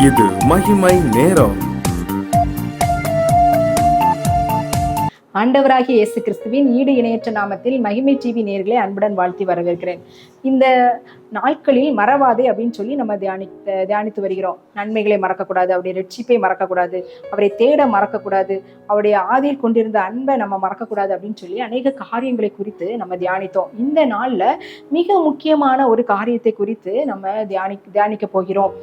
இது மகிமை நேரம். ஆண்டவராகிய இயேசு கிறிஸ்துவின் ஈடு இணையற்ற நாமத்தில் மகிமை டிவி நேயர்களை அன்புடன் வாழ்த்தி வரவேற்கிறேன். இந்த நாட்களில் மறவாதே அப்படின்னு சொல்லி நம்ம தியானித்து வருகிறோம். நன்மைகளை மறக்கக்கூடாது, அவருடைய ரட்சிப்பை மறக்கக்கூடாது, அவரை தேட மறக்கக்கூடாது, அவருடைய ஆதியில் கொண்டிருந்த அன்பை நம்ம மறக்கக்கூடாது அப்படின்னு சொல்லி அநேக காரியங்களை குறித்து நம்ம தியானித்தோம். இந்த நாள்ல மிக முக்கியமான ஒரு காரியத்தை குறித்து நம்ம தியானிக்க போகிறோம்.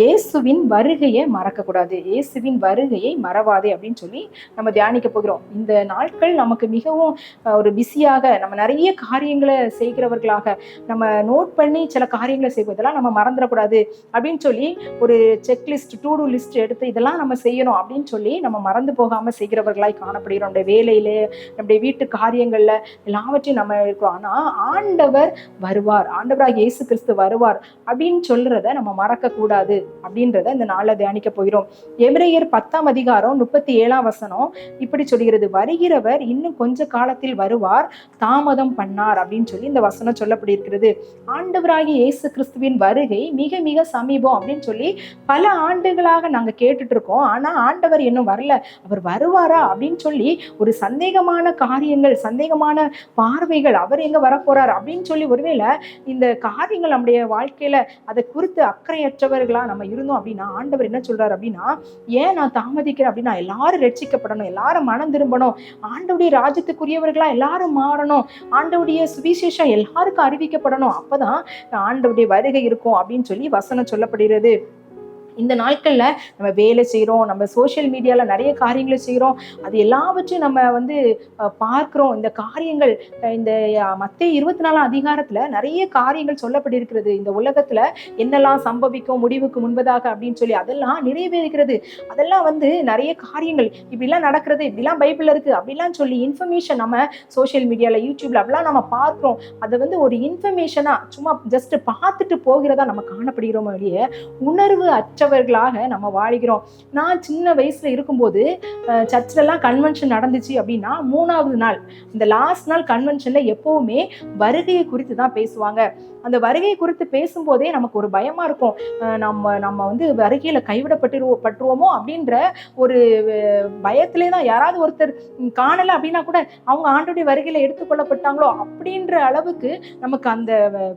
இயேசுவின் வருகையை மறக்கக்கூடாது, இயேசுவின் வருகையை மறவாதே அப்படின்னு சொல்லி நம்ம தியானிக்க போகிறோம். இந்த நாட்கள் நமக்கு மிகவும் ஒரு பிஸியாக, நம்ம நிறைய காரியங்களை செய்கிறவர்களாக, நம்ம நோட் பண்ணி சில காரியங்களை செய்வதெல்லாம் நம்ம மறந்துடக்கூடாது அப்படின்னு சொல்லி ஒரு செக்லிஸ்ட், டு டூ லிஸ்ட் எடுத்து இதெல்லாம் நம்ம செய்யணும் அப்படின்னு சொல்லி நம்ம மறந்து போகாம செய்கிறவர்களாய் காணப்படுகிறோம். நம்முடைய வேலையில, நம்முடைய வீட்டு காரியங்கள்ல எல்லாவற்றையும் நம்ம இருக்கிறோம். ஆனா ஆண்டவர் வருவார், ஆண்டவராக இயேசு கிறிஸ்து வருவார் அப்படின்னு சொல்றத நம்ம மறக்க கூடாது அப்படின்றத இந்த நாள்ல தியானிக்க போகிறோம். எபிரேயர் 10:37 இப்படி சொல்கிறது, வருகிறவர் இன்னும் கொஞ்ச காலத்தில் வருவார், தாமதம் பண்ணார் அப்படின்னு சொல்லி இந்த வசனம் சொல்லப்பட்டிருக்கிறது. ஆண்டவராகிய இயேசு கிறிஸ்துவின் வருகை மிக மிக சமீபம் அப்படின்னு சொல்லி பல ஆண்டுகளாக நாங்க கேட்டுட்டு இருக்கோம். ஆனா ஆண்டவர் இன்னும் வரல, அவர் வருவாரா அப்படின்னு சொல்லி ஒரு சந்தேகமான காரியங்கள், சந்தேகமான பார்வைகள், அவர் எங்க வரப்போறார் அப்படின்னு சொல்லி ஒருவேளை இந்த காரியங்கள் நம்முடைய வாழ்க்கையில அதை குறித்து அக்கறையற்றவர்களா நம்ம இருந்தோம் அப்படின்னா, ஆண்டவர் என்ன சொல்றாரு அப்படின்னா, ஏன் நான் தாமதிக்கிறேன் அப்படின்னா, எல்லாரும் ரட்சிக்கப்படணும், எல்லாரும் மனம் திரும்பணும், ஆண்டவருடைய ராஜ்யத்துக்குரியவர்களா எல்லாரும் மாறணும், ஆண்டவருடைய சுவிசேஷம் எல்லாருக்கும் அறிவிக்கப்படணும், அப்பதான் ஆண்டவருடைய வருகை இருக்கும் அப்படின்னு சொல்லி வசனம் சொல்லப்படுகிறது. இந்த நாட்கள்ல நம்ம வேலை செய்கிறோம், நம்ம சோஷியல் மீடியால நிறைய காரியங்களை செய்கிறோம், அது எல்லாவற்றையும் நம்ம பார்க்கிறோம். இந்த காரியங்கள் இந்த மத்தேயு 24 நிறைய காரியங்கள் சொல்லப்பட்டிருக்கிறது. இந்த உலகத்துல என்னெல்லாம் சம்பவிக்கும் முடிவுக்கு முன்பதாக அப்படின்னு சொல்லி அதெல்லாம் நிறைவேறுகிறது. அதெல்லாம் நிறைய காரியங்கள் இப்படிலாம் நடக்கிறது, இப்படிலாம் பைபிள்ல இருக்கு அப்படிலாம் சொல்லி இன்ஃபர்மேஷன் நம்ம சோஷியல் மீடியால, யூடியூப்ல அப்படிலாம் நம்ம பார்க்கிறோம். அதை ஒரு இன்ஃபர்மேஷனா சும்மா ஜஸ்ட் பார்த்துட்டு போகிறதா நம்ம காணப்படுகிறோம் வெளியே, உணர்வு அற்றவர்களாக நம்ம வாழ்கிறோம். நான் சின்ன வயசுல இருக்கும்போது சர்ச்சிலலாம் கன்வென்ஷன் நடந்துச்சு அப்படின்னா 3வது நாள், இந்த லாஸ்ட் நாள் கன்வென்ஷன்ல எப்பவுமே வருகையை குறித்து தான் பேசுவாங்க. அந்த வருகை குறித்து பேசும்போதே நமக்கு ஒரு பயமா இருக்கும், நம்ம வருகையில கைவிடப்பட்டுருவோமோ அப்படின்ற ஒரு பயத்திலே தான். யாராவது ஒருத்தர் காணல அப்படின்னா கூட அவங்க ஆண்டவருடைய வருகையில எடுத்துக்கொள்ளப்பட்டாங்களோ அப்படின்ற அளவுக்கு நமக்கு அந்த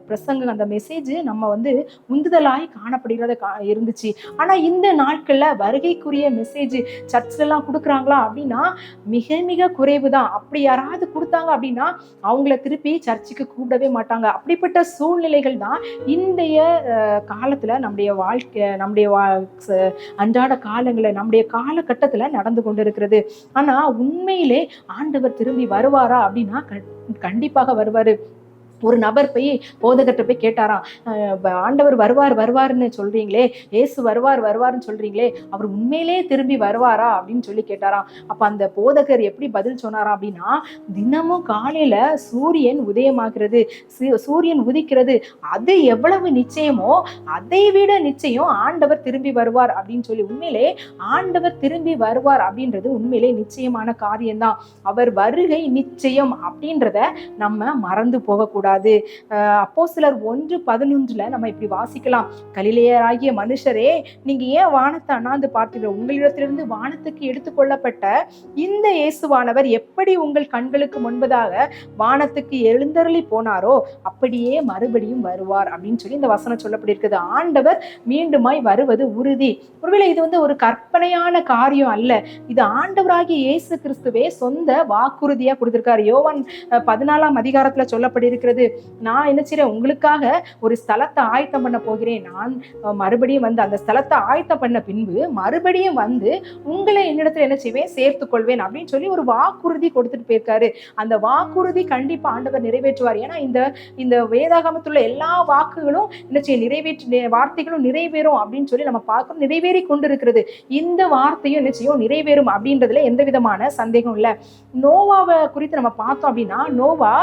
பிரசங்கம், அந்த மெசேஜ் நம்ம உந்துதலாய் காணப்படுகிறத இருந்துச்சு. ஆனா இந்த நாட்கள்ல வருகைக்குரிய மெசேஜ் சர்ச்ல எல்லாம் கொடுக்குறாங்களா அப்படின்னா மிக மிக குறைவு தான். அப்படி யாராவது கொடுத்தாங்க அப்படின்னா அவங்கள திருப்பி சர்ச்சுக்கு கூப்பிடவே மாட்டாங்க. அப்படிப்பட்ட சூழ்நிலைகள் தான் இன்றைய காலத்துல நம்முடைய வாழ்க்கை, நம்முடைய அன்றாட காலங்களை, நம்முடைய காலகட்டத்துல நடந்து கொண்டிருக்கிறது. ஆனா உண்மையிலே ஆண்டவர் திரும்பி வருவாரா அப்படின்னா கண்டிப்பாக வருவாரு. ஒரு நபர் போய் போதகர்கிட்ட போய் கேட்டாராம், ஆண்டவர் வருவார்னு சொல்றீங்களே, இயேசு வருவார்னு சொல்றீங்களே, அவர் உண்மையிலே திரும்பி வருவாரா அப்படின்னு சொல்லி கேட்டாராம். அப்ப அந்த போதகர் எப்படி பதில் சொன்னாராம் அப்படின்னா, தினமும் காலையில சூரியன் உதயமாகிறது, சூரியன் உதிக்கிறது, அது எவ்வளவு நிச்சயமோ அதை விட நிச்சயம் ஆண்டவர் திரும்பி வருவார் அப்படின்னு சொல்லி, உண்மையிலே ஆண்டவர் திரும்பி வருவார் அப்படின்றது உண்மையிலே நிச்சயமான காரியம்தான். அவர் வருகை நிச்சயம் அப்படின்றத நம்ம மறந்து போகக்கூடாது. அப்போஸ்தலர் 1:11 நம்ம இப்படி வாசிக்கலாம், கலிலேயராகிய மனுஷரே, நீங்க ஏன் வானத்தை அண்ணாந்து பார்த்தீர்கள்? உங்களிடத்திலிருந்து வானத்துக்கு எடுத்துக்கொள்ளப்பட்ட இந்த இயேசுவானவர் எப்படி உங்கள் கண்களுக்கு முன்பதாக வானத்துக்கு எழுந்தருளி போனாரோ அப்படியே மறுபடியும் வருவார் அப்படின்னு சொல்லி இந்த வசனம் சொல்லப்பட்டிருக்குது. ஆண்டவர் மீண்டுமாய் வருவது உறுதி. ஒருவேளை இது ஒரு கற்பனையான காரியம் அல்ல, இது ஆண்டவராகிய இயேசு கிறிஸ்துவே சொந்த வாக்குறுதியா கொடுத்திருக்காரு. யோவான் 14 சொல்லப்பட்டிருக்கிறது, நான் என்ன செய்றேன், உங்களுக்காக ஒரு ஸ்தலத்தை ஆயத்தம் பண்ண போகிறேன், நான் மறுபடியும் அந்த ஸ்தலத்தை ஆயத்தம் பண்ண பின்பு மறுபடியும் உங்களை என்னிடத்துல என்ன செய்வேன், சேர்த்துக் கொள்வேன் அப்படின்னு சொல்லி ஒரு வாக்குறுதி கொடுத்துட்டு போயிருக்காரு. அந்த வாக்குறுதி கண்டிப்பா ஆண்டவர் நிறைவேற்றுவார். ஏன்னா இந்த வேதாகமத்துள்ள எல்லா வாக்குகளும் என்ன செய்ய வார்த்தைகளும் நிறைவேறும் அப்படின்னு சொல்லி நம்ம பார்க்கணும். நிறைவேறி கொண்டிருக்கிறது. இந்த வார்த்தையும் என்ன செய்யும், நிறைவேறும் அப்படின்றதுல எந்த விதமான சந்தேகம் இல்லை. நோவாவை குறித்து நம்ம பார்த்தோம் அப்படின்னா, நோவா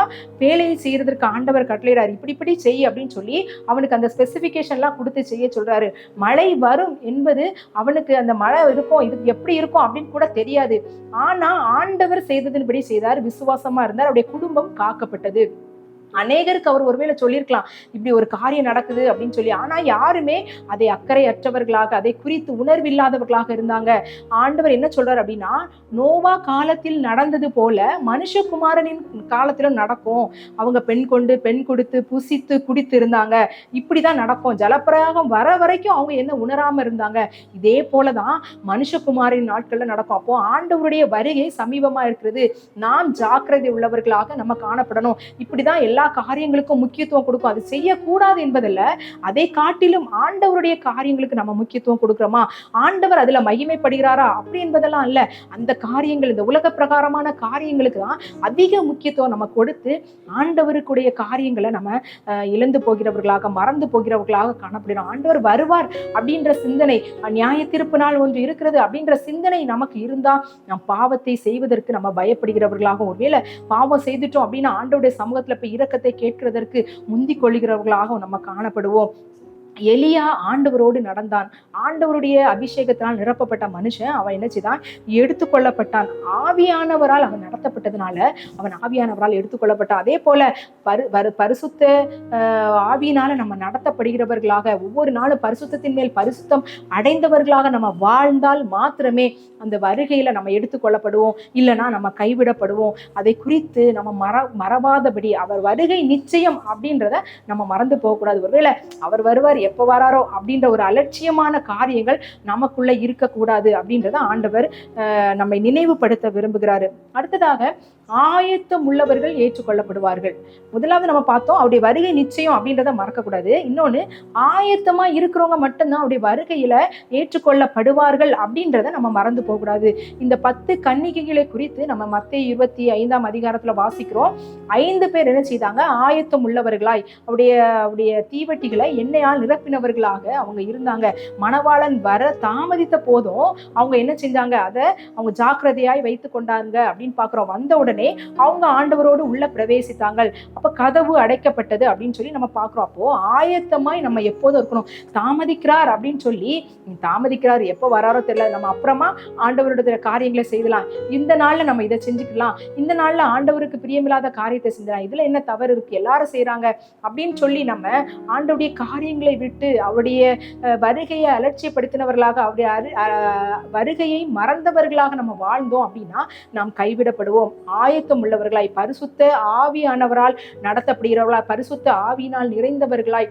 வேலையை செய்யறதற்கு ஆண்டவர் கட்டளையிடாரு, இப்படி செய் அப்படின்னு சொல்லி அவனுக்கு அந்த ஸ்பெசிபிகேஷன்லாம் கொடுத்து செய்ய சொல்றாரு. மழை வரும் என்பது அவனுக்கு, அந்த மழை இருக்கும், இது எப்படி இருக்கும் அப்படின்னு கூட தெரியாது. ஆனா ஆண்டவர் செய்ததின்படி செய்தார், விசுவாசமா இருந்தார், அவருடைய குடும்பம் காக்கப்பட்டது. அநேகருக்கு அவர் ஒருவேளை சொல்லியிருக்கலாம், இப்படி ஒரு காரியம் நடக்குது அப்படின்னு சொல்லி. ஆனா யாருமே அதை அக்கறையற்றவர்களாக, அதை குறித்து உணர்வில்லாதவர்களாக இருந்தாங்க. ஆண்டவர் என்ன சொல்றாரு அப்படின்னா, நோவா காலத்தில் நடந்தது போல மனுஷகுமாரனின் காலத்திலும் நடக்கும். அவங்க பெண் கொடுத்து புசித்து குடித்து இருந்தாங்க, இப்படிதான் நடக்கும். ஜலப்பிரயாகம் வர வரைக்கும் அவங்க என்ன உணராம இருந்தாங்க. இதே போலதான் மனுஷகுமாரின் நாட்கள்ல நடக்கும். அப்போ ஆண்டவருடைய வருகை சமீபமா இருக்கிறது. நாம் ஜாக்கிரதை உள்ளவர்களாக நம்ம காணப்படணும். இப்படிதான் எல்லா காரியங்களுக்கும் முக்கியத்துவம் கொடுக்கும். அது செய்யக்கூடாது என்பதில்ல, அதை காட்டிலும் ஆண்டவருடைய காரியங்களுக்கு நம்ம முக்கியத்துவம் கொடுக்கிறோமா, ஆண்டவர் அதுல மகிமைப்படுகிறாரா அப்படி என்பதெல்லாம் இல்ல. அந்த காரியங்கள், இந்த உலக பிரகாரமான காரியங்களுக்கு தான் அதிக முக்கியத்துவம் நம்ம கொடுத்து ஆண்டவருக்குடைய காரியங்களை நம்ம இழந்து போகிறவர்களாக, மறந்து போகிறவர்களாக காணப்படுகிறோம். ஆண்டவர் வருவார் அப்படின்ற சிந்தனை, நியாய தீர்ப்பு நாள் ஒன்று இருக்கிறது அப்படின்ற சிந்தனை நமக்கு இருந்தா நம் பாவத்தை செய்வதற்கு நம்ம பயப்படுகிறவர்களாக, ஒருவேளை பாவம் செய்துட்டோம் அப்படின்னா ஆண்டவருடைய சமூகத்துல போய் இரக்கத்தை கேட்கிறதற்கு முந்திக் கொள்கிறவர்களாக நம்ம காணப்படுவோம். எலியா ஆண்டவரோடு நடந்தான். ஆண்டவருடைய அபிஷேகத்தினால் நிரப்பப்பட்ட மனுஷன் அவன் என்ன செய்தான், எடுத்துக்கொள்ளப்பட்டான். ஆவியானவரால் அவன் நடத்தப்பட்டதுனால அவன் ஆவியானவரால் எடுத்துக்கொள்ளப்பட்டான். அதே போல பரிசுத்த ஆவியினால நம்ம நடத்தப்படுகிறவர்களாக, ஒவ்வொரு நாளும் பரிசுத்தத்தின் மேல் பரிசுத்தம் அடைந்தவர்களாக நம்ம வாழ்ந்தால் மாத்திரமே அந்த வருகையில நம்ம எடுத்துக்கொள்ளப்படுவோம். இல்லைன்னா நம்ம கைவிடப்படுவோம். அதை குறித்து நம்ம மறவாதபடி, அவர் வருகை நிச்சயம் அப்படின்றத நம்ம மறந்து போகக்கூடாது. ஒருவேளை அவர் வருவார், எப்ப வராரோ அப்படின்ற ஒரு அலட்சியமான காரியங்கள் நமக்குள்ள இருக்கக்கூடாது அப்படின்றத ஆண்டவர் நம்மை நினைவுபடுத்த விரும்புகிறாரு. அடுத்ததாக, ஆயத்தம் உள்ளவர்கள் ஏற்றுக்கொள்ளப்படுவார்கள். முதலாவது நம்ம பார்த்தோம், அவருடைய வருகை நிச்சயம் அப்படின்றத மறக்கக்கூடாது. இன்னொன்னு, ஆயத்தமா இருக்கிறவங்க மட்டும்தான் அவருடைய வருகையில ஏற்றுக்கொள்ளப்படுவார்கள் அப்படின்றத நம்ம மறந்து போகக்கூடாது. இந்த 10 கன்னிகைகளை குறித்து நம்ம மத்தேயு 25ஆம் அதிகாரத்துல வாசிக்கிறோம். 5 பேர் என்ன செய்தாங்க, ஆயத்தம் உள்ளவர்களாய் அவருடைய தீவட்டிகளை எண்ணெயால் நிரப்பினவர்களாக அவங்க இருந்தாங்க. மணவாளன் வர தாமதித்த போதும் அவங்க என்ன செஞ்சாங்க, அதை அவங்க ஜாக்கிரதையாய் வைத்து கொண்டாங்க அப்படின்னு பாக்குறோம். வந்த உடனே அவங்க ஆண்டவரோடு உள்ள பிரவேசித்தாங்க. அப்ப கதவு அடைக்கப்பட்டது அப்படின்னு சொல்லி நம்ம பாக்குறோம். அப்போ ஆயத்தமாய் நம்ம எப்போதும் இருக்கணும். தாமதிக்கிறார் அப்படின்னு சொல்லி, தாமதிக்கிறார் எப்ப வராரோ தெரியல, நம்ம அப்புறமா ஆண்டவருடைய காரியங்களை செய்யலாம், இந்த நாள்ல நம்ம இதை செஞ்சுக்கலாம், இந்த நாள்ல ஆண்டவருக்கு பிரியமில்லாத காரியத்தை செஞ்சலாம், இதுல என்ன தவறு இருக்கு, எல்லாரும் செய்யறாங்க அப்படின்னு சொல்லி நம்ம ஆண்டவருடைய காரியங்களை விட்டு அவருடைய வருகையை அலட்சியப்படுத்தினவர்களாக, அவருடைய வருகையை மறந்தவர்களாக நம்ம வாழ்ந்தோம் அப்படின்னா நாம் கைவிடப்படுவோம். ஆயத்தம் உள்ளவர்களாய், பரிசுத்த ஆவியானவரால் நடத்தப்படுகிறவர்களாய், பரிசுத்த ஆவியினால் நிறைந்தவர்களாய்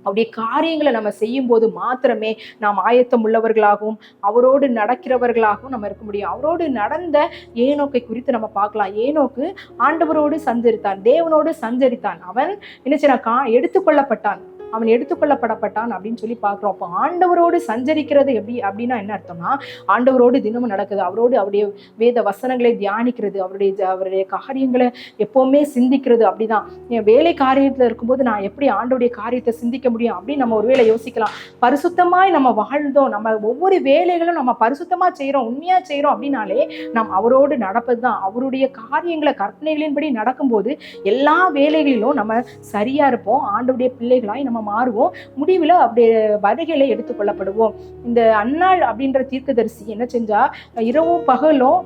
அவருடைய காரியங்களை நம்ம செய்யும் போது மாத்திரமே நாம் ஆயத்தம் உள்ளவர்களாகவும் அவரோடு நடக்கிறவர்களாகவும் நம்ம இருக்க முடியும். அவரோடு நடந்த ஏனோக்கை குறித்து நம்ம பார்க்கலாம். ஏனோக்கு ஆண்டவரோடு சஞ்சரித்தான், தேவனோடு சஞ்சரித்தான். அவன் என்ன செய்யறான், எடுத்துக்கொள்ளப்பட்டான். அவன் எடுத்துக்கொள்ளப்படப்பட்டான் அப்படின்னு சொல்லி பார்க்கிறோம். அப்போ ஆண்டவரோடு சஞ்சரிக்கிறது எப்படி அப்படின்னா என்ன அர்த்தம்னா, ஆண்டவரோடு தினமும் நடக்குது, அவரோடு அவருடைய வேத வசனங்களை தியானிக்கிறது, அவருடைய காரியங்களை எப்பவுமே சிந்திக்கிறது. அப்படிதான் வேலை காரியத்துல இருக்கும்போது நான் எப்படி ஆண்டவருடைய காரியத்தை சிந்திக்க முடியும் அப்படின்னு நம்ம ஒருவேளை யோசிக்கலாம். பரிசுத்தமாய் நம்ம வாழ்ந்தோம், நம்ம ஒவ்வொரு வேலைகளும் நம்ம பரிசுத்தமா செய்யறோம், உண்மையா செய்யறோம் அப்படின்னாலே நாம் அவரோடு நடப்பதுதான். அவருடைய காரியங்களை கற்பனைகளின்படி நடக்கும்போது எல்லா வேலைகளிலும் நம்ம சரியா இருப்போம், ஆண்டவருடைய பிள்ளைகளாய் நம்ம மாறுவோம். முடிவில் அப்படியே வருகையில எடுத்துக்கொள்ளப்படுவோம். இந்த அன்னாள் அப்படின்ற தீர்க்கதரிசி என்ன செஞ்சா, இரவும் பகலும்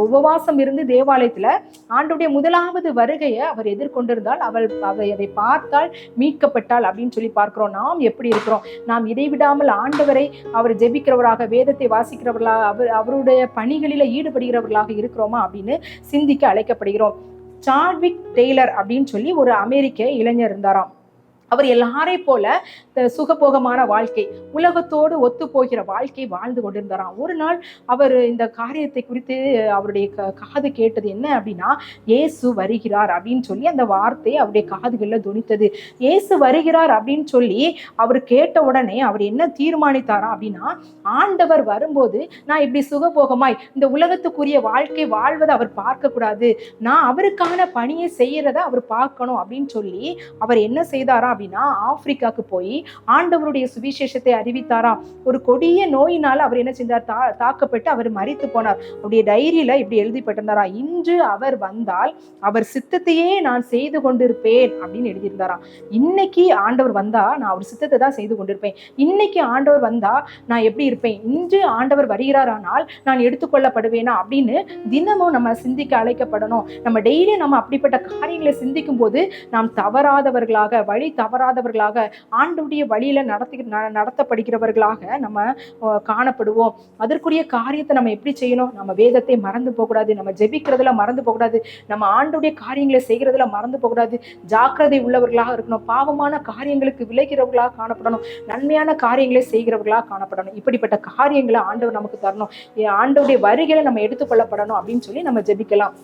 உபவாசம் இருந்து தேவாலயத்துல ஆண்டவருடைய முதலாவது வருகையை அவர் எதிர்கொண்டிருந்தால் அதை பார்த்தால் மீட்கப்பட்டாள் அப்படின்னு சொல்லி பார்க்கிறோம். நாம் எப்படி இருக்கிறோம், நாம் இடைவிடாமல் ஆண்டவரை அவர் ஜெபிக்கிறவராக, வேதத்தை வாசிக்கிறவர்களாக, அவருடைய பணிகளில ஈடுபடுகிறவர்களாக இருக்கிறோமா அப்படின்னு சிந்திக்க அழைக்கப்படுகிறோம். சாட்விக் டெய்லர் அப்படின்னு சொல்லி ஒரு அமெரிக்க இளைஞர் இருந்தாராம். அவர் எல்லாரை போல சுகபோகமான வாழ்க்கை, உலகத்தோடு ஒத்து போகிற வாழ்க்கை வாழ்ந்து கொண்டிருந்தாராம். ஒரு நாள் அவர் இந்த காரியத்தை குறித்து அவருடைய காது கேட்டது என்ன அப்படின்னா, இயேசு வருகிறார் அப்படின்னு சொல்லி அந்த வார்த்தை அவருடைய காதுகளில் துணித்தது. இயேசு வருகிறார் அப்படின்னு சொல்லி அவர் கேட்ட உடனே அவர் என்ன தீர்மானித்தாராம் அப்படின்னா, ஆண்டவர் வரும்போது நான் இப்படி சுகபோகமாய் இந்த உலகத்துக்குரிய வாழ்க்கை வாழ்வதை அவர் பார்க்க கூடாது, நான் அவருக்கான பணியை செய்யறத அவர் பார்க்கணும் அப்படின்னு சொல்லி அவர் என்ன செய்தாரா அப்படின்னா ஆப்பிரிக்காவுக்கு போய் ஆண்டவருடைய சுவிசேஷத்தை அறிவித்தாராம். ஒரு கொடிய நோயினால அவர் என்ன செஞ்சார், தாக்கப்பட்டு அவர் மரித்து போனார். அவருடைய டைரியில இப்படி எழுதிப்பட்டிருந்தாரா, இன்று அவர் வந்தால் அவர் சித்தத்தையே நான் செய்து கொண்டிருப்பேன் அப்படின்னு எழுதியிருந்தாராம். இன்னைக்கு ஆண்டவர் வந்தா நான் அவர் சித்தத்தை தான் செய்து கொண்டிருப்பேன். இன்னைக்கு ஆண்டவர் வந்தா நான் எப்படி இருப்பேன், இன்று ஆண்டவர் வருகிறாரானால் நான் எடுத்துக்கொள்ளப்படுவேனா அப்படின்னு தினமும் நம்ம சிந்திக்க அழைக்கப்படணும். நம்ம டெய்லி நம்ம அப்படிப்பட்ட காரியங்களை சிந்திக்கும் போது நாம் தவறாதவர்களாக, வழி தவறாதவர்களாக, ஆண்டவருடைய வழியில நடத்தப்படுகிறவர்களாக நம்ம காணப்படுவோம். அதற்குரிய காரியத்தை நம்ம எப்படி செய்யணும், நம்ம வேதத்தை மறந்து போகக்கூடாது, நம்ம ஜெபிக்கிறதுல மறந்து போகக்கூடாது, நம்ம ஆண்டவருடைய காரியங்களை செய்கிறதுல மறந்து போகக்கூடாது, ஜாக்கிரதை உள்ளவர்களாக இருக்கணும், பாவமான காரியங்களுக்கு விளைகிறவர்களாக காணப்படணும், நன்மையான காரியங்களை செய்கிறவர்களாக காணப்படணும். இப்படிப்பட்ட காரியங்களை ஆண்டவர் நமக்கு தரணும், ஆண்டவருடைய வருகையில நம்ம எடுத்துக்கொள்ளப்படணும் அப்படின்னு சொல்லி நம்ம ஜெபிக்கலாம்.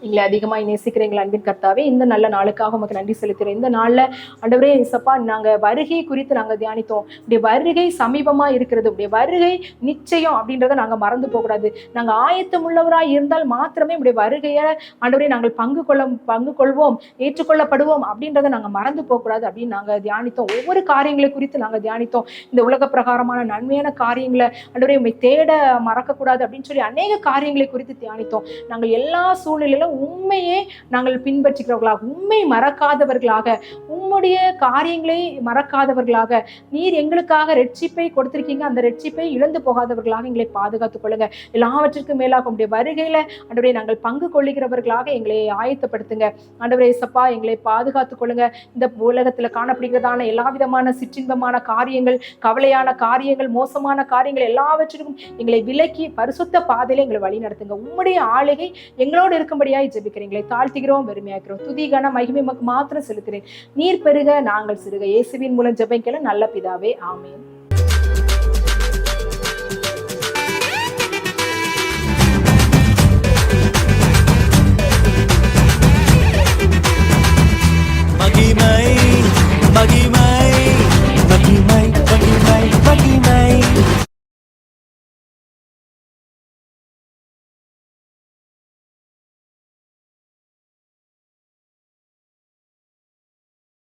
எங்களை அதிகமாக நேசிக்கிறீங்களா அன்பின் கர்த்தாவே, இந்த நல்ல நாளுக்காக உமக்கு நன்றி செலுத்துகிறேன். இந்த நாளில் ஆண்டவரே இயேசப்பா, நாங்கள் வருகை குறித்து நாங்கள் தியானித்தோம். உடைய வருகை சமீபமாக இருக்கிறது, உடைய வருகை நிச்சயம் அப்படின்றத நாங்கள் மறந்து போகக்கூடாது. நாங்கள் ஆயத்தம் உள்ளவராக இருந்தால் மாத்திரமே உடைய வருகையை ஆண்டவரே நாங்கள் பங்கு கொள்வோம், ஏற்றுக்கொள்ளப்படுவோம் அப்படின்றத நாங்கள் மறந்து போகக்கூடாது அப்படின்னு நாங்கள் தியானித்தோம். ஒவ்வொரு காரியங்களை குறித்து நாங்கள் தியானித்தோம். இந்த உலக பிரகாரமான நன்மையான காரியங்களை ஆண்டவரே உண்மை தேட மறக்கக்கூடாது அப்படின்னு சொல்லி அநேக காரியங்களை குறித்து தியானித்தோம். நாங்கள் எல்லா சூழ்நிலையிலும் உண்மையே நாங்கள் பின்பற்றுகிறவர்களாக, உண்மை மறக்காதவர்களாக, உம்முடைய காரியங்களை மறக்காதவர்களாக, நீர் எங்களுக்காக ரட்சிப்பை கொடுத்திருக்கீங்க, அந்த ரட்சிப்பை இழந்து போகாதவர்களாக எங்களை பாதுகாத்துக் கொள்ளுங்க. எல்லாவற்றிற்கும் மேலாக உம்முடைய வருகையில ஆண்டவரே நாங்கள் பங்கு கொள்ளுகிறவர்களாக எங்களை ஆயத்தப்படுத்துங்க. ஆண்டவரே இயேசப்பா, எங்களை பாதுகாத்துக் கொள்ளுங்க. இந்த உலகத்துல காணப்படுகிறதான எல்லா விதமான சிற்றின்பமான காரியங்கள், கவலையான காரியங்கள், மோசமான காரியங்கள் எல்லாவற்றிற்கும் எங்களை விலக்கி பரிசுத்த பாதையில எங்களை வழி நடத்துங்க. உம்முடைய ஆளுகை எங்களோடு இருக்கும்படியாய் ஜெபிக்கிறீங்களே, தாழ்த்துகிறோம், வெறுமையாக்கிறோம். துதி கன மகிமை மாத்திரம் செலுத்துகிறேன். நீர் பெருக நாங்கள் சிறுக. இயேசுவின் மூலம் ஜெபிக்கிறேன் நல்ல பிதாவே, ஆமென்.